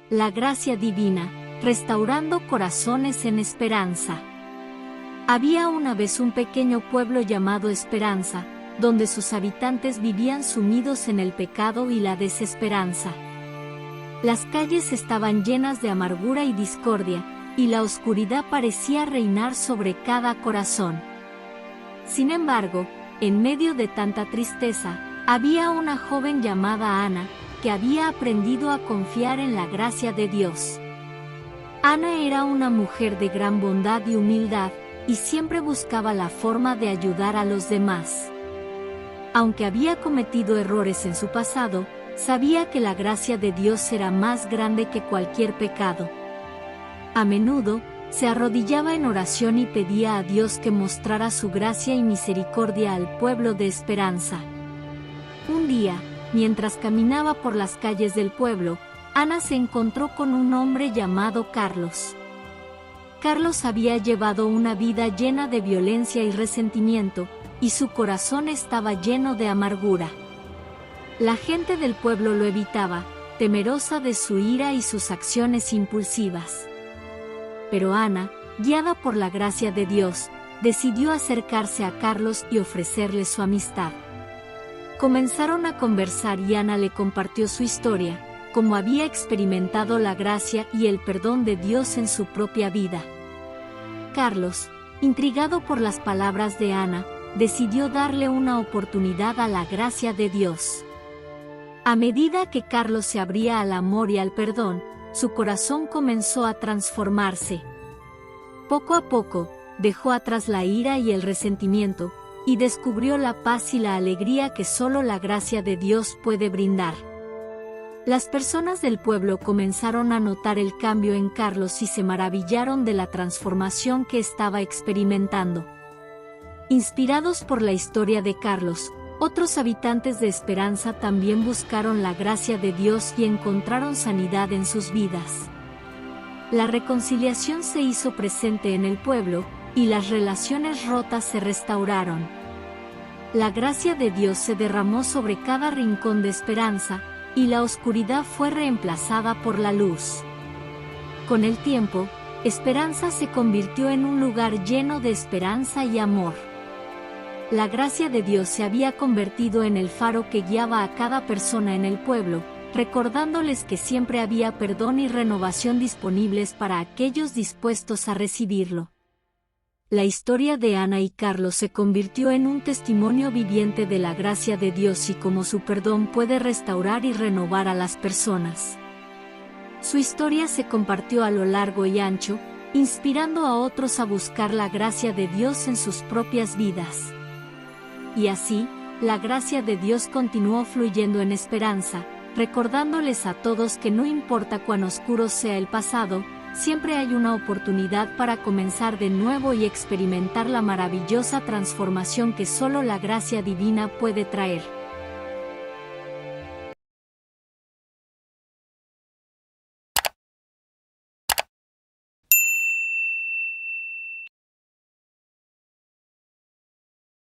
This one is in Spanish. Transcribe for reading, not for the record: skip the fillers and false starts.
La gracia divina, restaurando corazones en esperanza. Había una vez un pequeño pueblo llamado Esperanza, donde sus habitantes vivían sumidos en el pecado y la desesperanza. Las calles estaban llenas de amargura y discordia, y la oscuridad parecía reinar sobre cada corazón. Sin embargo, en medio de tanta tristeza, había una joven llamada Ana, que había aprendido a confiar en la gracia de Dios. Ana era una mujer de gran bondad y humildad, y siempre buscaba la forma de ayudar a los demás. Aunque había cometido errores en su pasado, sabía que la gracia de Dios era más grande que cualquier pecado. A menudo, se arrodillaba en oración y pedía a Dios que mostrara su gracia y misericordia al pueblo de Esperanza. Un día, mientras caminaba por las calles del pueblo, Ana se encontró con un hombre llamado Carlos. Carlos había llevado una vida llena de violencia y resentimiento, y su corazón estaba lleno de amargura. La gente del pueblo lo evitaba, temerosa de su ira y sus acciones impulsivas. Pero Ana, guiada por la gracia de Dios, decidió acercarse a Carlos y ofrecerle su amistad. Comenzaron a conversar y Ana le compartió su historia, cómo había experimentado la gracia y el perdón de Dios en su propia vida. Carlos, intrigado por las palabras de Ana, decidió darle una oportunidad a la gracia de Dios. A medida que Carlos se abría al amor y al perdón, su corazón comenzó a transformarse. Poco a poco, dejó atrás la ira y el resentimiento, y descubrió la paz y la alegría que solo la gracia de Dios puede brindar. Las personas del pueblo comenzaron a notar el cambio en Carlos y se maravillaron de la transformación que estaba experimentando. Inspirados por la historia de Carlos, otros habitantes de Esperanza también buscaron la gracia de Dios y encontraron sanidad en sus vidas. La reconciliación se hizo presente en el pueblo, y las relaciones rotas se restauraron. La gracia de Dios se derramó sobre cada rincón de Esperanza, y la oscuridad fue reemplazada por la luz. Con el tiempo, Esperanza se convirtió en un lugar lleno de esperanza y amor. La gracia de Dios se había convertido en el faro que guiaba a cada persona en el pueblo, recordándoles que siempre había perdón y renovación disponibles para aquellos dispuestos a recibirlo. La historia de Ana y Carlos se convirtió en un testimonio viviente de la gracia de Dios y cómo su perdón puede restaurar y renovar a las personas. Su historia se compartió a lo largo y ancho, inspirando a otros a buscar la gracia de Dios en sus propias vidas. Y así, la gracia de Dios continuó fluyendo en Esperanza, recordándoles a todos que no importa cuán oscuro sea el pasado, siempre hay una oportunidad para comenzar de nuevo y experimentar la maravillosa transformación que solo la gracia divina puede traer.